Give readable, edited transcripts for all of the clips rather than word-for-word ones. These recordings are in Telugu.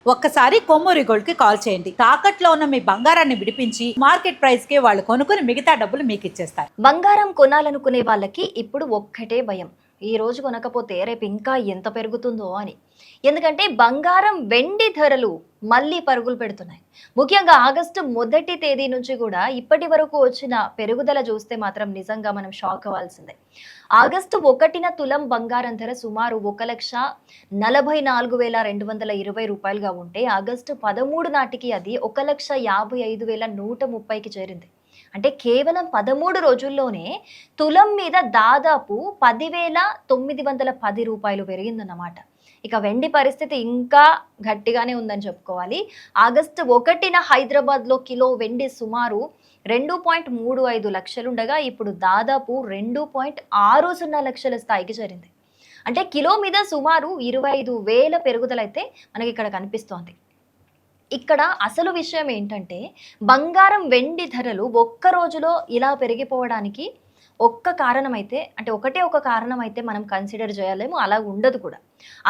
ఒక్కసారి కొమ్మూరి గోల్డ్ కి కాల్ చేయండి. తాకట్లో ఉన్న మీ బంగారాన్ని విడిపించి మార్కెట్ ప్రైస్ కి వాళ్ళు కొనుక్కుని మిగతా డబ్బులు మీకు ఇచ్చేస్తారు. బంగారం కొనాలనుకునే వాళ్ళకి ఇప్పుడు ఒక్కటే భయం, ఈ రోజు కొనకపోతే రేపు ఇంకా ఎంత పెరుగుతుందో అని. ఎందుకంటే బంగారం వెండి ధరలు మళ్ళీ పరుగులు పెడుతున్నాయి. ముఖ్యంగా ఆగస్టు 1వ తేదీ నుంచి కూడా ఇప్పటి వరకు వచ్చిన పెరుగుదల చూస్తే మాత్రం నిజంగా మనం షాక్ అవ్వాల్సిందే. ఆగస్టు 1న తులం బంగారం ధర సుమారు 1,44,220 రూపాయలుగా ఉంటే ఆగస్టు 13 నాటికి అది 1,55,130కి చేరింది. అంటే కేవలం 13 రోజుల్లోనే తులం మీద దాదాపు 10,910 రూపాయలు పెరిగిందన్నమాట. ఇక వెండి పరిస్థితి ఇంకా గట్టిగానే ఉందని చెప్పుకోవాలి. ఆగస్టు 1న హైదరాబాద్లో కిలో వెండి సుమారు 2.35 లక్షలుండగా ఇప్పుడు దాదాపు 2.60 లక్షల స్థాయికి చేరింది. అంటే కిలో మీద సుమారు 25,000 పెరుగుదలైతే మనకి ఇక్కడ కనిపిస్తోంది. ఇక్కడ అసలు విషయం ఏంటంటే బంగారం వెండి ధరలు ఒక్క రోజులో ఇలా పెరిగిపోవడానికి ఒక్క కారణం అయితే, అంటే ఒకటే ఒక కారణం అయితే మనం కన్సిడర్ చేయలేము, అలా ఉండదు కూడా.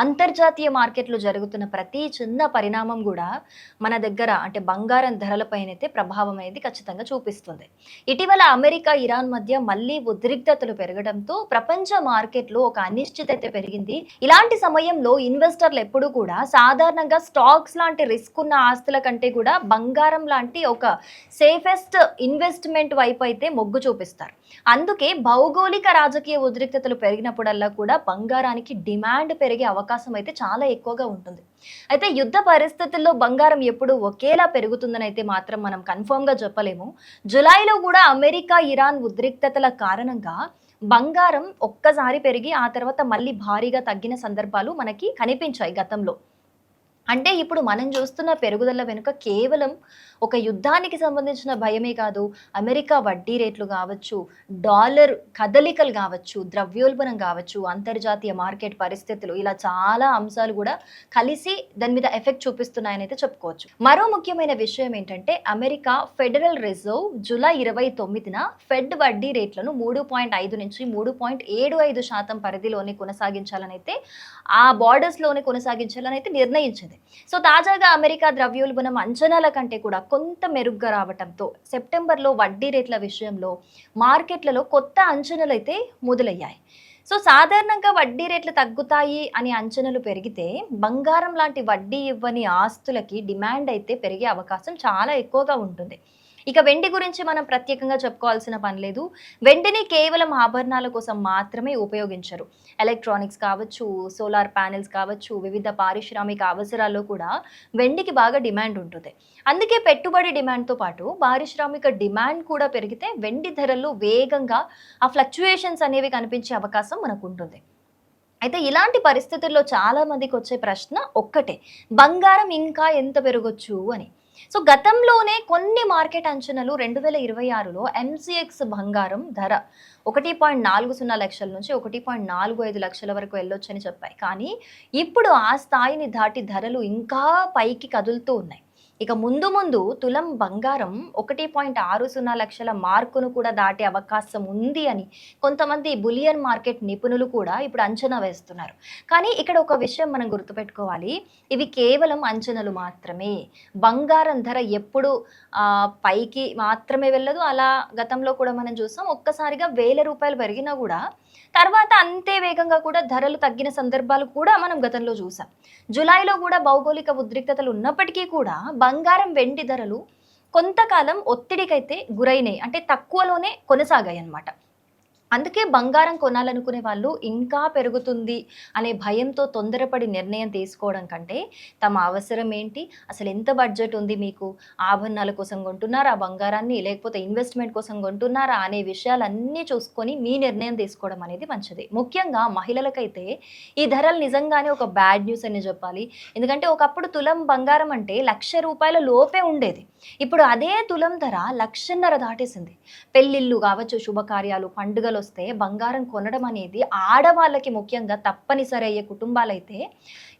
అంతర్జాతీయ మార్కెట్లో జరుగుతున్న ప్రతి చిన్న పరిణామం కూడా మన దగ్గర అంటే బంగారం ధరలపైనైతే ప్రభావం అనేది ఖచ్చితంగా చూపిస్తుంది. ఇటీవల అమెరికా ఇరాన్ మధ్య మళ్ళీ ఉద్రిక్తతలు పెరగడంతో ప్రపంచ మార్కెట్లో ఒక అనిశ్చితత పెరిగింది. ఇలాంటి సమయంలో ఇన్వెస్టర్లు ఎప్పుడూ కూడా సాధారణంగా స్టాక్స్ లాంటి రిస్క్ ఉన్న ఆస్తుల కంటే కూడా బంగారం లాంటి ఒక సేఫెస్ట్ ఇన్వెస్ట్మెంట్ వైపు అయితే మొగ్గు చూపిస్తారు. అందుకే భౌగోళిక రాజకీయ ఉద్రిక్తతలు పెరిగినప్పుడల్లా కూడా బంగారానికి డిమాండ్ పెరిగే అవకాశం అయితే చాలా ఎక్కువగా ఉంటుంది. అయితే యుద్ధ పరిస్థితుల్లో బంగారం ఎప్పుడు ఒకేలా పెరుగుతుందని అయితే మాత్రం మనం కన్ఫర్మ్ గా చెప్పలేము. జులైలో కూడా అమెరికా ఇరాన్ ఉద్రిక్తతల కారణంగా బంగారం ఒక్కసారి పెరిగి ఆ తర్వాత మళ్ళీ భారీగా తగ్గిన సందర్భాలు మనకి కనిపించాయి గతంలో. అంటే ఇప్పుడు మనం చూస్తున్న పెరుగుదల వెనుక కేవలం ఒక యుద్ధానికి సంబంధించిన భయమే కాదు, అమెరికా వడ్డీ రేట్లు కావచ్చు, డాలర్ కదలికలు కావచ్చు, ద్రవ్యోల్బణం కావచ్చు, అంతర్జాతీయ మార్కెట్ పరిస్థితులు, ఇలా చాలా అంశాలు కూడా కలిసి దాని మీద ఎఫెక్ట్ చూపిస్తున్నాయని అయితే చెప్పుకోవచ్చు. మరో ముఖ్యమైన విషయం ఏంటంటే అమెరికా ఫెడరల్ రిజర్వ్ జూలై 29న ఫెడ్ వడ్డీ రేట్లను 3.5 నుంచి 3.75% పరిధిలోనే కొనసాగించాలని అయితే, ఆ బార్డర్స్ లోనే కొనసాగించాలని అయితే నిర్ణయించింది. సో తాజాగా అమెరికా ద్రవ్యోల్బణం అంచనాల కంటే కూడా కొంత మెరుగ్గా రావడంతో సెప్టెంబర్లో వడ్డీ రేట్ల విషయంలో మార్కెట్లలో కొత్త అంచనాలు అయితే మొదలయ్యాయి. సో సాధారణంగా వడ్డీ రేట్లు తగ్గుతాయి అని అంచనాలు పెరిగితే బంగారం లాంటి వడ్డీ ఇవ్వని ఆస్తులకి డిమాండ్ అయితే పెరిగే అవకాశం చాలా ఎక్కువగా ఉంటుంది. ఇక వెండి గురించి మనం ప్రత్యేకంగా చెప్పుకోవాల్సిన పని లేదు. వెండిని కేవలం ఆభరణాల కోసం మాత్రమే ఉపయోగించరు. ఎలక్ట్రానిక్స్ కావచ్చు, సోలార్ ప్యానెల్స్ కావచ్చు, వివిధ పారిశ్రామిక అవసరాల్లో కూడా వెండికి బాగా డిమాండ్ ఉంటుంది. అందుకే పెట్టుబడి డిమాండ్తో పాటు పారిశ్రామిక డిమాండ్ కూడా పెరిగితే వెండి ధరల్లో వేగంగా ఆ ఫ్లక్చుయేషన్స్ అనేవి కనిపించే అవకాశం మనకు ఉంటుంది. అయితే ఇలాంటి పరిస్థితుల్లో చాలా మందికి వచ్చే ప్రశ్న ఒక్కటే, బంగారం ఇంకా ఎంత పెరగొచ్చు అని. సో గతంలోనే కొన్ని మార్కెట్ అంచనాలు 2026లో ఎంసీఎక్స్ బంగారం ధర 1.40 లక్షల నుంచి 1.45 లక్షల వరకు వెళ్ళొచ్చని చెప్పాయి. కానీ ఇప్పుడు ఆ స్థాయిని దాటి ధరలు ఇంకా పైకి కదులుతూ ఉన్నాయి. ఇక ముందు ముందు తులం బంగారం 1.60 లక్షల మార్కును కూడా దాటే అవకాశం ఉంది అని కొంతమంది బులియన్ మార్కెట్ నిపుణులు కూడా ఇప్పుడు అంచనా వేస్తున్నారు. కానీ ఇక్కడ ఒక విషయం మనం గుర్తుపెట్టుకోవాలి, ఇవి కేవలం అంచనాలు మాత్రమే. బంగారం ధర ఎప్పుడు పైకి మాత్రమే వెళ్ళదు. అలా గతంలో కూడా మనం చూసాం, ఒక్కసారిగా 1000 రూపాయలు పెరిగినా కూడా తర్వాత అంతే వేగంగా కూడా ధరలు తగ్గిన సందర్భాలు కూడా మనం గతంలో చూసాం. జులైలో కూడా భౌగోళిక ఉద్రిక్తతలు ఉన్నప్పటికీ కూడా బంగారం వెండి ధరలు కొంతకాలం ఒత్తిడికైతే గురైనాయి, అంటే తక్కువలోనే కొనసాగాయి అన్నమాట. అందుకే బంగారం కొనాలనుకునే వాళ్ళు ఇంకా పెరుగుతుంది అనే భయంతో తొందరపడి నిర్ణయం తీసుకోవడం కంటే తమ అవసరం ఏంటి, అసలు ఎంత బడ్జెట్ ఉంది మీకు, ఆభరణాల కోసం కొంటున్నారా బంగారాన్ని, లేకపోతే ఇన్వెస్ట్మెంట్ కోసం కొంటున్నారా అనే విషయాలన్నీ చూసుకొని మీ నిర్ణయం తీసుకోవడం అనేది మంచిది. ముఖ్యంగా మహిళలకైతే ఈ ధరలు నిజంగానే ఒక బ్యాడ్ న్యూస్ అని చెప్పాలి. ఎందుకంటే ఒకప్పుడు తులం బంగారం అంటే 1,00,000 రూపాయల లోపే ఉండేది. ఇప్పుడు అదే తులం ధర 1,50,000 దాటేసింది. పెళ్ళిళ్ళు కావచ్చు, శుభకార్యాలు, పండుగలు వస్తే బంగారం కొనడం అనేది ఆడవాళ్ళకి ముఖ్యంగా తప్పనిసరి అయ్యే కుటుంబాలైతే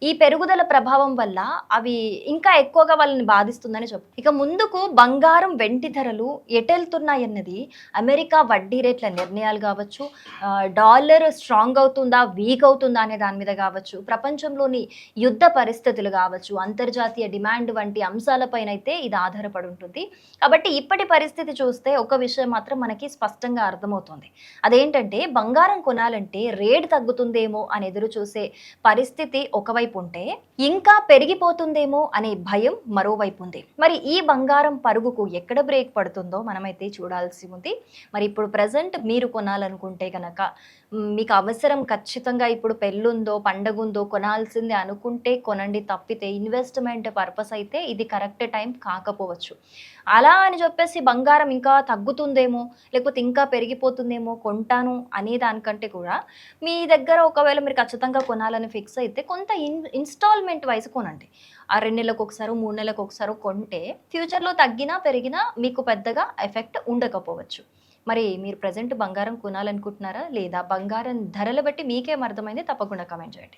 ఈ పెరుగుదల ప్రభావం వల్ల అవి ఇంకా ఎక్కువగా వాళ్ళని బాధిస్తుందని చెప్పు. ఇక ముందుకు బంగారం వెండి ధరలు ఎటెళ్తున్నాయన్నది అమెరికా వడ్డీ రేట్ల నిర్ణయాలు కావచ్చు, డాలర్ స్ట్రాంగ్ అవుతుందా వీక్ అవుతుందా అనే దాని మీద కావచ్చు, ప్రపంచంలోని యుద్ధ పరిస్థితులు కావచ్చు, అంతర్జాతీయ డిమాండ్ వంటి అంశాలపైన అయితే ఇది ఆధారపడి ఉంటుంది. కాబట్టి ఇప్పటి పరిస్థితి చూస్తే ఒక విషయం మాత్రం మనకి స్పష్టంగా అర్థమవుతుంది. అదేంటంటే బంగారం కొనాలంటే రేట్ తగ్గుతుందేమో అని ఎదురు చూసే పరిస్థితి ఒకవైపు ఉంటే, ఇంకా పెరిగిపోతుందేమో అనే భయం మరోవైపు ఉంది. మరి ఈ బంగారం పరుగుకు ఎక్కడ బ్రేక్ పడుతుందో మనమైతే చూడాల్సి ఉంది. మరి ఇప్పుడు ప్రజెంట్ మీరు కొనాలనుకుంటే గనక మీకు అవసరం ఖచ్చితంగా ఇప్పుడు పెళ్ళుందో పండగుందో కొనాల్సిందే అనుకుంటే కొనండి, తప్పితే ఇన్వెస్ట్మెంట్ పర్పస్ అయితే ఇది కరెక్ట్ టైం కాకపోవచ్చు. అలా అని చెప్పేసి బంగారం ఇంకా తగ్గుతుందేమో లేకపోతే ఇంకా పెరిగిపోతుందేమో కొంటాను అనే దానికంటే కూడా మీ దగ్గర ఒకవేళ మీరు ఖచ్చితంగా కొనాలని ఫిక్స్ అయితే కొంత ఇన్స్టాల్మెంట్ వైజ్ కొనండి. ఆ 2 నెలలకు ఒకసారి 3 నెలలకు ఒకసారి కొంటే ఫ్యూచర్లో తగ్గినా పెరిగినా మీకు పెద్దగా ఎఫెక్ట్ ఉండకపోవచ్చు. మరి మీరు ప్రజెంట్ బంగారం కొనాలనుకుంటున్నారా లేదా? బంగారం ధరలు బట్టి మీకేం అర్థమైంది తప్పకుండా కమెంట్ చేయండి.